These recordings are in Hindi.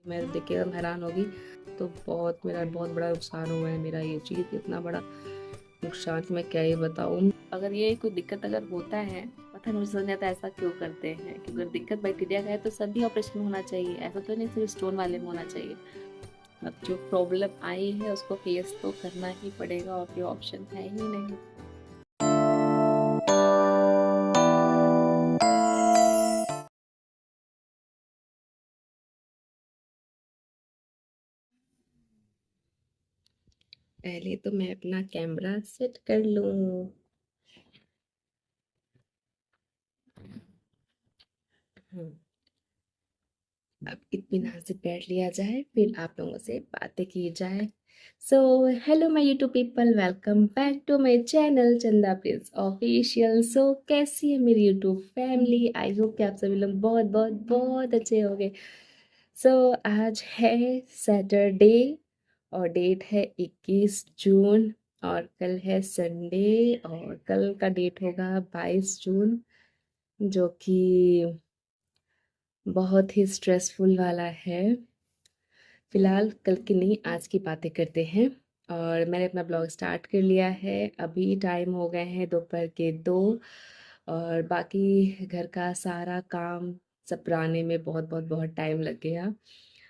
मैं देख के एकदम हैरान होगी। तो बहुत मेरा बहुत बड़ा नुकसान हुआ है, मेरा ये चीज़ इतना बड़ा नुकसान कि मैं क्या ही बताऊँ। अगर ये कोई दिक्कत अगर होता है, पता नहीं मुझे समझ नहीं आता ऐसा क्यों करते हैं, क्योंकि अगर दिक्कत बैक्टीरिया का है तो सभी ऑपरेशन होना चाहिए, ऐसा तो नहीं सिर्फ स्टोन वाले में होना चाहिए। अब जो प्रॉब्लम आई है उसको फेस तो करना ही पड़ेगा और कोई ऑप्शन है ही नहीं। पहले तो मैं अपना कैमरा सेट कर लूँ। अब इत्मीनान से बैठ लिया जाए, फिर आप लोगों से बातें की जाए। So hello my YouTube people, welcome back to my channel Chanda Prince official. So कैसी है मेरी यूट्यूब फैमिली? आई होप कि आप सभी लोग बहुत बहुत बहुत अच्छे होंगे। सो आज है सैटरडे और डेट है 21 जून, और कल है संडे, और कल का डेट होगा 22 जून, जो कि बहुत ही स्ट्रेसफुल वाला है। फिलहाल कल की नहीं, आज की बातें करते हैं। और मैंने अपना ब्लॉग स्टार्ट कर लिया है। अभी टाइम हो गए हैं दोपहर के 2, और बाकी घर का सारा काम सपराने में बहुत बहुत बहुत टाइम लग गया।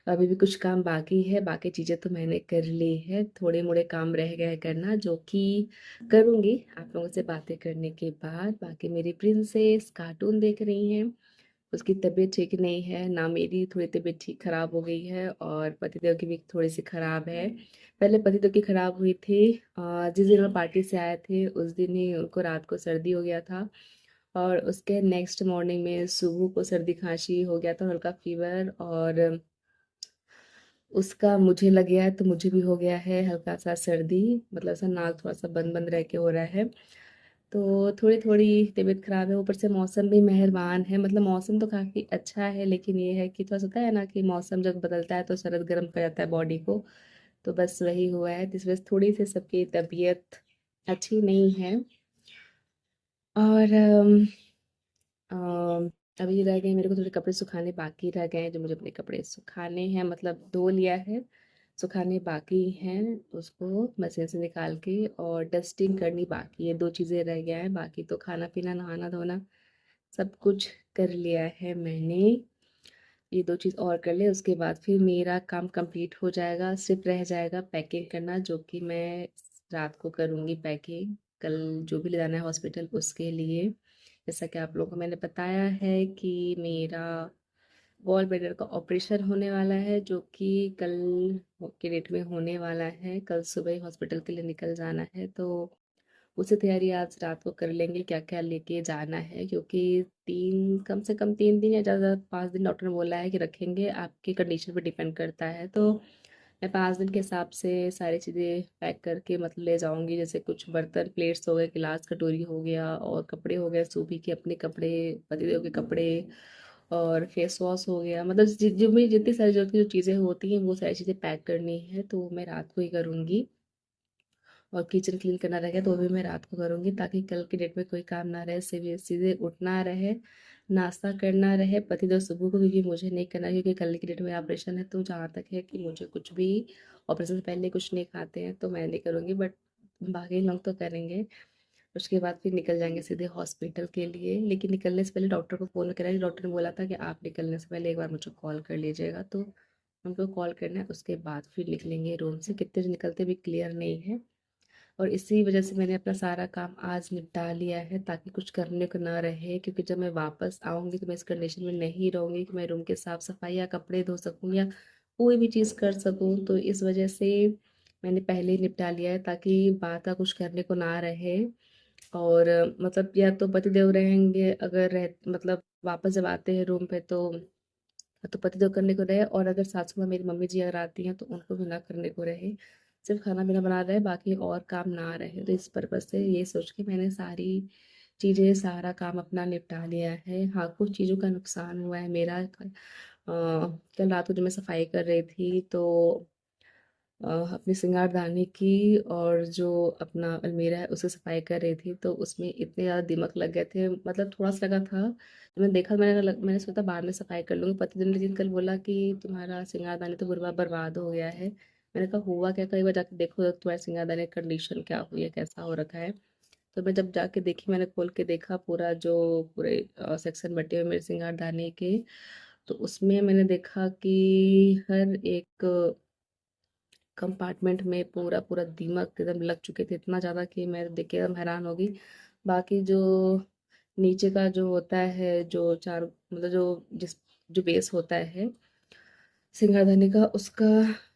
अभी भी कुछ काम बाकी है, बाकी चीज़ें तो मैंने कर ली है, थोड़े मोड़े काम रह गए करना, जो कि करूँगी आप लोगों से बातें करने के बाद। बाकी मेरी प्रिंसेस कार्टून देख रही हैं, उसकी तबीयत ठीक नहीं है, ना मेरी थोड़ी तबीयत ठीक खराब हो गई है, और पतिदेव की भी थोड़ी सी खराब है। पहले पतिदेव की खराब हुई थी, जिस दिन वो पार्टी से आए थे उस दिन ही उनको रात को सर्दी हो गया था, और उसके नेक्स्ट मॉर्निंग में सुबह को सर्दी खांसी हो गया था, हल्का फीवर। और उसका मुझे लग गया है तो मुझे भी हो गया है हल्का सा सर्दी, मतलब ऐसा नाक थोड़ा सा बंद बंद रह के हो रहा है। तो थोड़ी थोड़ी तबीयत खराब है, ऊपर से मौसम भी मेहरबान है, मतलब मौसम तो काफ़ी अच्छा है, लेकिन ये है कि थोड़ा सा होता है ना कि मौसम जब बदलता है तो सर्द गर्म कर जाता है बॉडी को। तो बस वही हुआ है, जिस वजह से थोड़ी सी सबकी तबीयत अच्छी नहीं है। और अम, अभी रह गए मेरे को थोड़े कपड़े सुखाने बाकी रह गए हैं, जो मुझे अपने कपड़े सुखाने हैं, मतलब धो लिया है, सुखाने बाकी हैं, उसको मशीन से निकाल के, और डस्टिंग करनी बाकी है। 2 चीज़ें रह गया है, बाकी तो खाना पीना नहाना धोना सब कुछ कर लिया है मैंने। ये 2 चीज़ और कर ले, उसके बाद फिर मेरा काम कंप्लीट हो जाएगा। सिर्फ रह जाएगा पैकिंग करना, जो कि मैं रात को करूँगी पैकिंग, कल जो भी ले जाना है हॉस्पिटल उसके लिए। जैसा कि आप लोगों को मैंने बताया है कि मेरा गॉल ब्लैडर का ऑपरेशन होने वाला है, जो कि कल के डेट में होने वाला है। कल सुबह ही हॉस्पिटल के लिए निकल जाना है, तो उसी तैयारी आज रात को कर लेंगे, क्या क्या लेके जाना है, क्योंकि कम से कम 3 दिन या ज़्यादा 5 दिन डॉक्टर ने बोला है कि रखेंगे, आपकी कंडीशन पर डिपेंड करता है। तो मैं 5 दिन के हिसाब से सारी चीज़ें पैक करके मतलब ले जाऊंगी, जैसे कुछ बर्तन प्लेट्स हो गए, गिलास कटोरी हो गया, और कपड़े हो गए सूबी के अपने कपड़े, पतिदेव के कपड़े, और फेस वॉश हो गया, मतलब जो भी जितनी सारी जरूरत की जो चीज़ें होती हैं वो सारी चीज़ें पैक करनी है, तो वो मैं रात को ही करूँगी। और किचन क्लीन करना रहेगा तो वो भी मैं रात को करूँगी, ताकि कल की डेट में कोई काम ना रहे, सीधे सीधे उठना रहे, नाश्ता करना रहे पतिदेव सुबह को, क्योंकि मुझे नहीं करना, क्योंकि कल की डेट में ऑपरेशन है। तो जहाँ तक है कि मुझे कुछ भी ऑपरेशन से पहले कुछ नहीं खाते हैं, तो मैं नहीं करूँगी, बट बाकी लोग तो करेंगे। उसके बाद फिर निकल जाएंगे सीधे हॉस्पिटल के लिए, लेकिन निकलने से पहले डॉक्टर को फ़ोन करा, डॉक्टर ने बोला था कि आप निकलने से पहले एक बार मुझे कॉल कर लीजिएगा, तो उनको कॉल करना है, उसके बाद फिर निकलेंगे रूम से। कितने बजे निकलते भी क्लियर नहीं है, और इसी वजह से मैंने अपना सारा काम आज निपटा लिया है, ताकि कुछ करने को ना रहे, क्योंकि जब मैं वापस आऊँगी तो मैं इस कंडीशन में नहीं रहूँगी कि मैं रूम के साफ़ सफाई या कपड़े धो सकूँ या कोई भी चीज़ कर सकूँ। तो इस वजह से मैंने पहले ही निपटा लिया है, ताकि बाद का कुछ करने को ना रहे। और मतलब या तो पतिदेव रहेंगे, अगर रह मतलब वापस जब आते हैं रूम पे, तो पतिदेव करने को रहे, और अगर सासू माँ मेरी मम्मी जी अगर आती हैं तो उनको भी ना करने को रहे, सिर्फ खाना पीना बना रहे, बाकी और काम ना रहे। तो इस पर्पज़ से ये सोच के मैंने सारी चीज़ें सारा काम अपना निपटा लिया है। हाँ, कुछ चीज़ों का नुकसान हुआ है मेरा। कल रात को जब मैं सफाई कर रही थी, तो अपनी सिंगारदानी की और जो अपना अलमीरा है उसकी सफाई कर रही थी, तो उसमें इतने ज़्यादा दीमक लग गए थे, मतलब थोड़ा-सा लगा था, तो मैंने देखा, मैंने सोचा बाद में सफाई कर लूँगी। पति ने लेकिन कल बोला कि तुम्हारा सिंगारदानी तो बर्बाद हो गया है। मैंने कहा हुआ क्या? कई बार जाके देखो तुम्हारे सिंगारदानी की कंडीशन क्या हुई है, कैसा हो रखा है। तो मैं जब जाके देखी, मैंने खोल के देखा पूरा जो पूरे सेक्शन बटे हुए मेरे सिंगारदानी के, तो उसमें मैंने देखा कि हर एक कंपार्टमेंट में पूरा दीमक एकदम लग चुके थे, इतना ज़्यादा कि मैं देख के एकदम हैरान हो गई। बाकी जो नीचे का जो होता है, जो चार मतलब जो बेस होता है सिंगारदानी का, उसका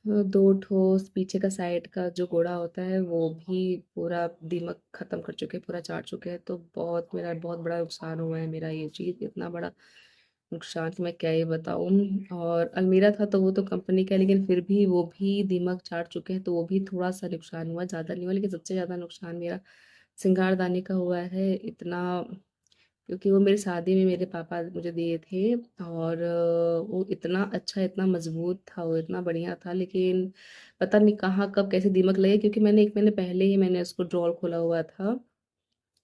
2 ठो पीछे का साइड का जो गोड़ा होता है वो भी पूरा दीमक ख़त्म कर चुके हैं, पूरा चाट चुके हैं। तो बहुत बड़ा नुकसान हुआ है मेरा, ये चीज़ इतना बड़ा नुकसान कि मैं क्या ही बताऊँ। और अलमीरा था तो वो तो कंपनी का है, लेकिन फिर भी वो भी दीमक चाट चुके हैं, तो वो भी थोड़ा-सा नुकसान हुआ, ज़्यादा नहीं हुआ, लेकिन सबसे ज़्यादा नुकसान मेरा सिंगारदानी का हुआ है। इतना, क्योंकि वो मेरी शादी में मेरे पापा मुझे दिए थे, और वो इतना अच्छा, इतना मज़बूत था, वो इतना बढ़िया था, लेकिन पता नहीं कहाँ, कब, कैसे दीमक लगे, क्योंकि मैंने 1 महीने पहले ही मैंने उसको ड्रॉअर खोला हुआ था।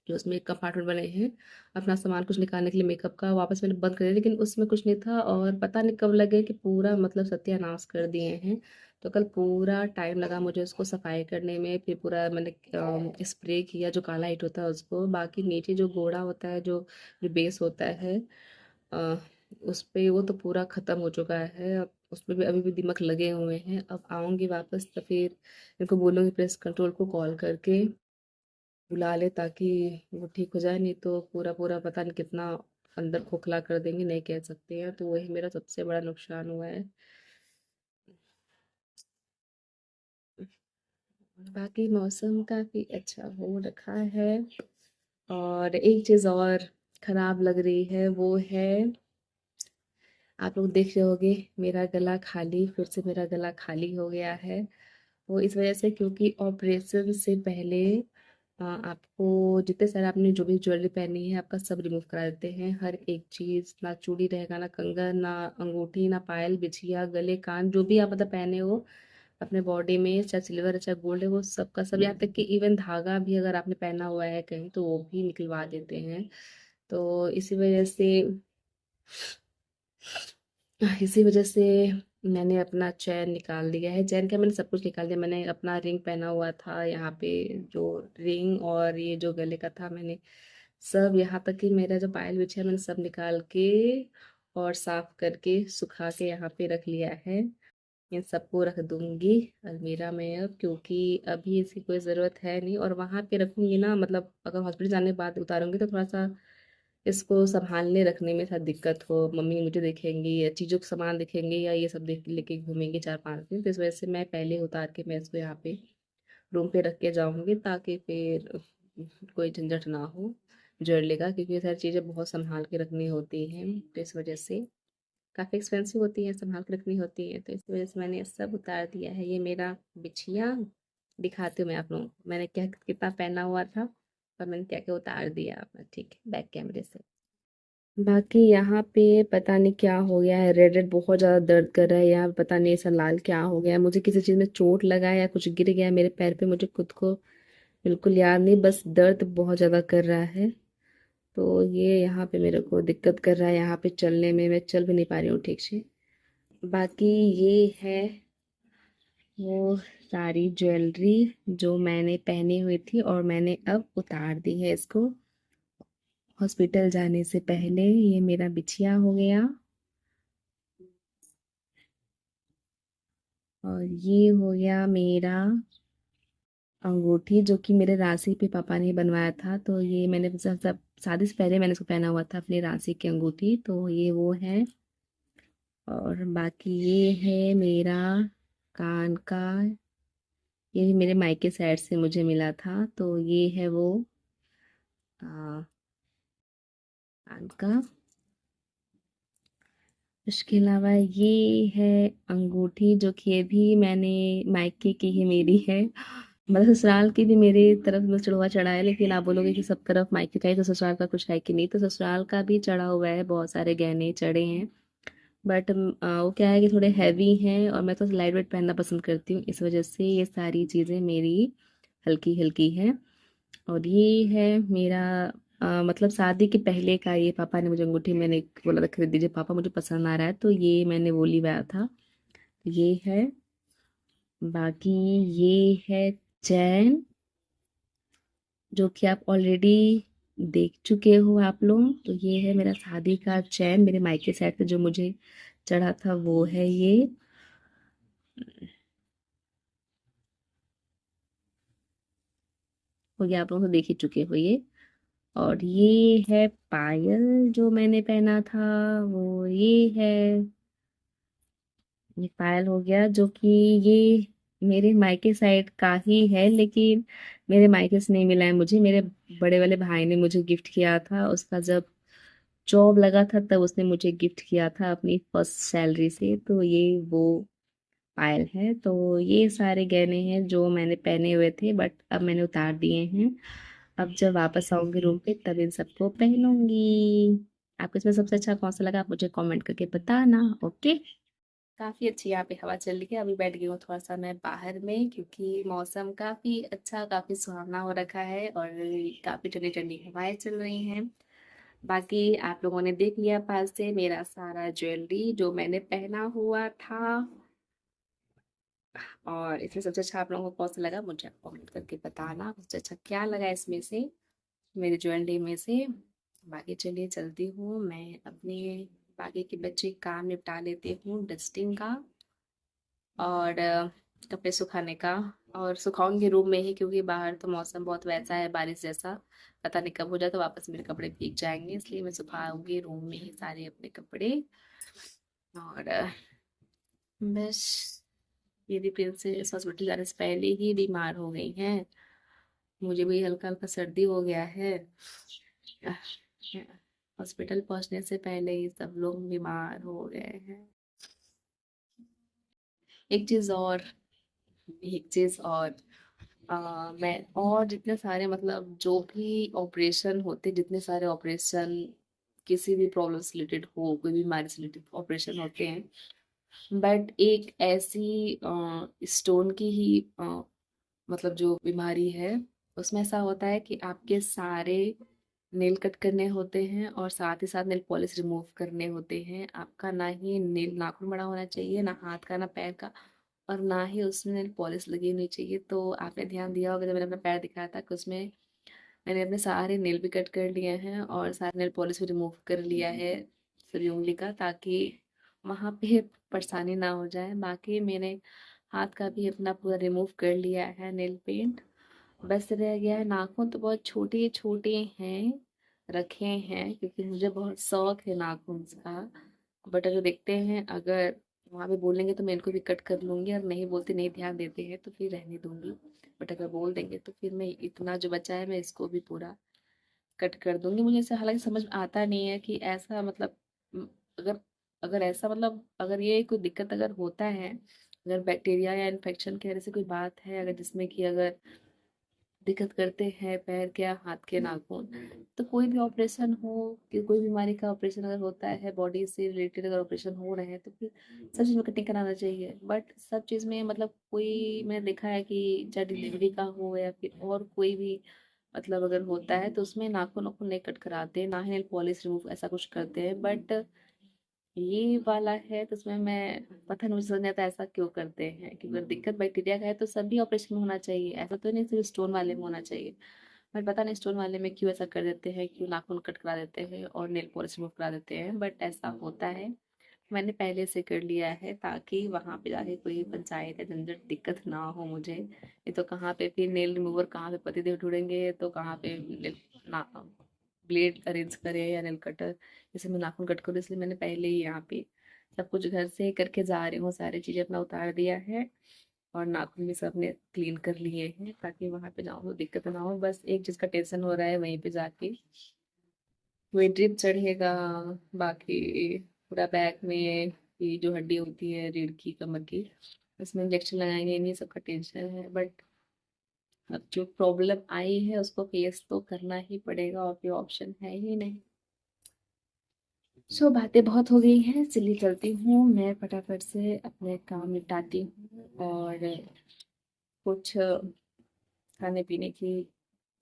जो उसमें एक कंपार्टमेंट बने हैं, अपना सामान कुछ निकालने के लिए मेकअप का, वापस मैंने बंद कर दिया, लेकिन उसमें कुछ नहीं था, और पता नहीं कब लगे कि पूरा मतलब सत्यानाश कर दिए हैं। तो कल पूरा टाइम लगा मुझे उसको सफाई करने में, फिर पूरा मैंने स्प्रे किया जो काला ईंट होता है उसको। बाकी नीचे जो गोड़ा होता है, जो बेस होता है, अ, उस पे वो तो पूरा ख़त्म हो चुका है। अब उसमें भी अभी भी दीमक लगे हुए हैं। अब आऊँगी वापस तो फिर इनको बोलूँगी पेस्ट कंट्रोल को कॉल करके बुला ले, ताकि वो ठीक हो जाए, नहीं तो पूरा पता नहीं कितना अंदर खोखला कर देंगे, नहीं कह सकते हैं। तो वही मेरा सबसे बड़ा नुकसान हुआ है। बाकी मौसम काफ़ी अच्छा हो रखा है, और एक चीज़ और ख़राब लग रही है, वो है, आप लोग देख रहे होंगे, मेरा गला खाली, फिर से मेरा गला खाली हो गया है। वो इस वजह से, क्योंकि ऑपरेशन से पहले आपको जितने सारे आपने जो भी ज्वेलरी पहनी है, आपका सब रिमूव करा देते हैं, हर एक चीज़, ना चूड़ी रहेगा, ना कंगन, ना अंगूठी, ना पायल, बिछिया, गले, कान, जो भी आप मतलब पहने हो अपने बॉडी में, चाहे सिल्वर है चाहे गोल्ड है, वो सब का सब, यहाँ तक कि इवन धागा भी अगर आपने पहना हुआ है कहीं, तो वो भी निकलवा देते हैं। तो इसी वजह से मैंने अपना चैन निकाल दिया है। चैन क्या, मैंने सब कुछ निकाल दिया। मैंने अपना रिंग पहना हुआ था यहाँ पे, जो रिंग और ये जो गले का था, मैंने सब, यहाँ तक कि मेरा जो पायल बिछा है, मैंने सब निकाल के और साफ करके सुखा के यहाँ पे रख लिया है। इन सबको रख दूंगी अलमीरा में अब, क्योंकि अभी इसकी कोई ज़रूरत है नहीं, और वहाँ पे रखूंगी ना, मतलब अगर हॉस्पिटल जाने के बाद उतारूंगी तो थोड़ा सा इसको संभालने रखने में शायद दिक्कत हो, मम्मी मुझे देखेंगी या चीज़ों का सामान देखेंगे, या ये सब देख लेके घूमेंगे 4-5 दिन, तो इस वजह से मैं पहले उतार के मैं इसको यहाँ पे रूम पे रख के जाऊंगी, ताकि फिर कोई झंझट ना हो ज्वेलरी का, क्योंकि ये सारी चीज़ें बहुत संभाल के रखनी होती हैं, तो इस वजह से काफ़ी एक्सपेंसिव होती है, संभाल के रखनी होती है, तो इस वजह से मैंने सब उतार दिया है। ये मेरा बिछिया दिखाती हूँ मैं आप लोगों को, मैंने क्या कितना पहना हुआ था और मैंने क्या क्या उतार दिया अपना, ठीक है, बैक कैमरे से। बाकी यहाँ पे पता नहीं क्या हो गया है, रेड रेड बहुत ज़्यादा दर्द कर रहा है यहाँ पे, पता नहीं ऐसा लाल क्या हो गया है, मुझे किसी चीज़ में चोट लगा है या कुछ गिर गया है मेरे पैर पे, मुझे खुद को बिल्कुल याद नहीं, बस दर्द बहुत ज़्यादा कर रहा है। तो ये यहाँ पे मेरे को दिक्कत कर रहा है, यहाँ पे चलने में मैं चल भी नहीं पा रही हूँ ठीक से। बाकी ये है वो सारी ज्वेलरी जो मैंने पहनी हुई थी, और मैंने अब उतार दी है इसको हॉस्पिटल जाने से पहले। ये मेरा बिछिया हो गया, और ये हो गया मेरा अंगूठी, जो कि मेरे राशि पे पापा ने बनवाया था, तो ये मैंने सब शादी से पहले मैंने इसको पहना हुआ था, अपनी राशि की अंगूठी, तो ये वो है। और बाकी ये है मेरा कान का, ये भी मेरे मायके साइड से मुझे मिला था, तो ये है वो आ, कान का। इसके अलावा ये है अंगूठी, जो कि ये भी मैंने मायके की ही मेरी है, मतलब ससुराल की भी मेरी तरफ में चढ़वा चढ़ा है, लेकिन आप बोलोगे कि सब तरफ मायके का ही तो ससुराल का कुछ है कि नहीं, तो ससुराल का भी चढ़ा हुआ है, बहुत सारे गहने चढ़े हैं, बट वो क्या है कि थोड़े हैवी हैं और मैं तो लाइट वेट पहनना पसंद करती हूँ, इस वजह से ये सारी चीज़ें मेरी हल्की हल्की हैं। और ये है मेरा मतलब शादी के पहले का, ये पापा ने मुझे अंगूठी, मैंने बोला था खरीद दीजिए पापा मुझे पसंद आ रहा है, तो ये मैंने वो लिया था। ये है, बाकी ये है चैन, जो कि आप ऑलरेडी देख चुके हो आप लोग। तो ये है मेरा शादी का चैन, मेरे मायके साइड से जो मुझे चढ़ा था वो है ये। हो गया, आप लोग तो देख ही चुके हो ये। और ये है पायल जो मैंने पहना था, वो ये है। ये पायल हो गया, जो कि ये मेरे मायके साइड का ही है, लेकिन मेरे मायके से नहीं मिला है मुझे, मेरे बड़े वाले भाई ने मुझे गिफ्ट किया था। उसका जब जॉब लगा था तब उसने मुझे गिफ्ट किया था अपनी फर्स्ट सैलरी से। तो ये वो पायल है। तो ये सारे गहने हैं जो मैंने पहने हुए थे, बट अब मैंने उतार दिए हैं। अब जब वापस आऊंगी रूम पे तब इन सबको पहनूंगी। आपको इसमें सबसे अच्छा कौन सा लगा, आप मुझे कमेंट करके बताना। ओके। काफी अच्छी यहाँ पे हवा चल रही है। अभी बैठ गई हूँ थोड़ा सा मैं बाहर में, क्योंकि मौसम काफी अच्छा, काफी सुहावना हो रखा है और काफी ठंडी ठंडी हवाएं चल रही हैं। बाकी आप लोगों ने देख लिया पास से मेरा सारा ज्वेलरी जो मैंने पहना हुआ था। और इसमें सबसे अच्छा आप लोगों को कौन सा लगा मुझे कमेंट करके बताना, सबसे अच्छा क्या लगा इसमें से, मेरे ज्वेलरी में से। बाकी चलिए चलती हूँ मैं अपने बाकी के बच्चे काम निपटा लेती हूँ, डस्टिंग का और कपड़े सुखाने का। और सुखाऊंगी रूम में ही, क्योंकि बाहर तो मौसम बहुत वैसा है बारिश जैसा, पता नहीं कब हो जाए तो वापस मेरे कपड़े भीग जाएंगे, इसलिए मैं सुखाऊंगी रूम में ही सारे अपने कपड़े। और बस, मेरी प्रिंसेस हॉस्पिटल जाने से पहले ही बीमार हो गई हैं। मुझे भी हल्का हल्का सर्दी हो गया है। हॉस्पिटल पहुंचने से पहले ही सब लोग बीमार हो गए हैं। एक चीज और, एक चीज और, मैं और जितने सारे मतलब जो भी ऑपरेशन होते, जितने सारे ऑपरेशन किसी भी प्रॉब्लम से रिलेटेड हो, कोई बीमारी से रिलेटेड ऑपरेशन होते हैं, बट एक ऐसी स्टोन की ही मतलब जो बीमारी है, उसमें ऐसा होता है कि आपके सारे नेल कट करने होते हैं और साथ ही साथ नेल पॉलिश रिमूव करने होते हैं। आपका ना ही नेल नाखून बड़ा होना चाहिए, ना हाथ का ना पैर का, और ना ही उसमें नेल पॉलिश लगी होनी चाहिए। तो आपने ध्यान दिया होगा जब मैंने अपना पैर दिखाया था कि उसमें मैंने अपने सारे नेल भी कट कर लिए हैं और सारे नेल पॉलिश भी रिमूव कर लिया है सभी उंगली का, ताकि वहाँ पे परेशानी ना हो जाए। बाकी मेरे हाथ का भी अपना पूरा रिमूव कर लिया है नेल पेंट। बस रह गया है नाखून, तो बहुत छोटे छोटे हैं, रखे हैं, क्योंकि मुझे बहुत शौक है नाखून का। बट अगर देखते हैं, अगर वहाँ पे बोलेंगे तो मैं इनको भी कट कर लूंगी, और नहीं बोलते, नहीं ध्यान देते हैं तो फिर रहने दूंगी। बट अगर बोल देंगे तो फिर मैं इतना जो बचा है मैं इसको भी पूरा कट कर दूंगी। मुझे ऐसे हालांकि समझ में आता नहीं है कि ऐसा मतलब अगर अगर ऐसा मतलब अगर ये कोई दिक्कत अगर होता है, अगर बैक्टीरिया या इन्फेक्शन की वजह से कोई बात है, अगर जिसमें कि अगर दिक्कत करते हैं पैर के या हाथ के नाखून, तो कोई भी ऑपरेशन हो, कि कोई बीमारी का ऑपरेशन अगर होता है, बॉडी से रिलेटेड अगर ऑपरेशन हो रहे हैं, तो फिर सब चीज़ में कटिंग कराना चाहिए। बट सब चीज़ में मतलब कोई मैंने देखा है कि चाहे डिलीवरी का हो या फिर और कोई भी मतलब अगर होता है, तो उसमें नाखून नाखून नहीं कट कराते, ना ही नेल पॉलिश रिमूव ऐसा कुछ करते हैं। बट ये वाला है तो उसमें मैं पता नहीं, मुझे समझ नहीं आता ऐसा क्यों करते हैं, क्योंकि अगर दिक्कत बैक्टीरिया का है तो सभी ऑपरेशन में होना चाहिए, ऐसा तो नहीं सिर्फ स्टोन वाले में होना चाहिए। बट पता नहीं स्टोन वाले में क्यों ऐसा कर देते हैं, क्यों नाखून कट करा देते हैं और नेल पॉलिश रिमूव करा देते हैं, बट ऐसा होता है। मैंने पहले से कर लिया है ताकि वहां पे जाके कोई पंचायत या झंझट दिक्कत ना हो मुझे। ये तो कहाँ पे फिर नेल रिमूवर, कहाँ पे पतिदेव ढूंढेंगे, तो कहाँ पे ना ब्लेड अरेंज करे या नेल कटर, जैसे मैं नाखून कट करूँ, इसलिए मैंने पहले ही यहाँ पे सब कुछ घर से करके जा रही हूँ, सारी चीजें अपना उतार दिया है और नाखून भी सब ने क्लीन कर लिए हैं, ताकि वहां पे जाऊँ तो दिक्कत ना हो। बस एक चीज का टेंशन हो रहा है, वहीं पे जाके वही ड्रिप चढ़ेगा। बाकी पूरा बैक में ये जो हड्डी होती है रीढ़ की, कमर की, उसमें इंजेक्शन लगाएंगे, इन्हीं सब का टेंशन है। बट अब जो प्रॉब्लम आई है उसको फेस तो करना ही पड़ेगा, और कोई ऑप्शन है ही नहीं। सो बातें बहुत हो गई हैं, चलिए चलती हूँ, मैं फटाफट से अपने काम निपटाती हूँ और कुछ खाने-पीने की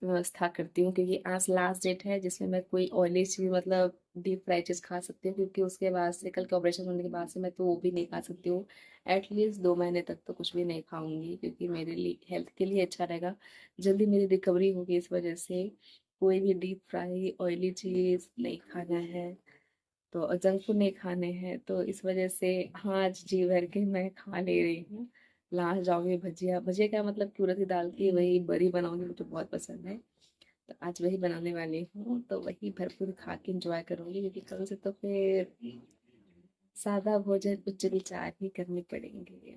व्यवस्था करती हूँ क्योंकि आज लास्ट डेट है जिसमें मैं कोई ऑयली चीज़ मतलब डीप फ्राई चीज़ खा सकती हूँ क्योंकि उसके बाद से कल के ऑपरेशन होने के बाद से मैं तो वो भी नहीं खा सकती हूँ। एटलीस्ट 2 महीने तक तो कुछ भी नहीं खाऊँगी क्योंकि मेरे लिए हेल्थ के लिए अच्छा रहेगा। जल्दी मेरी रिकवरी होगी इस वज़ह से कोई भी डीप फ्राई, ऑयली चीज़ नहीं खाना है। तो जंक फूड नहीं खाने हैं तो इस वजह से हाँ, आज जी भर के मैं खा ले रही हूँ। लास्ट जाऊँगी भजिया भजिया क्या मतलब कि उड़द की दाल की वही बड़ी बनाऊँगी मुझे बहुत पसंद है। तो आज वही बनाने वाली हूँ तो वही भरपूर खा के एंजॉय करूँगी क्योंकि कल से तो फिर सादा भोजन उच्च विचार ही करने पड़ेंगे।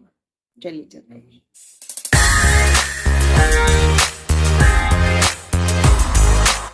चलिए चलते हैं।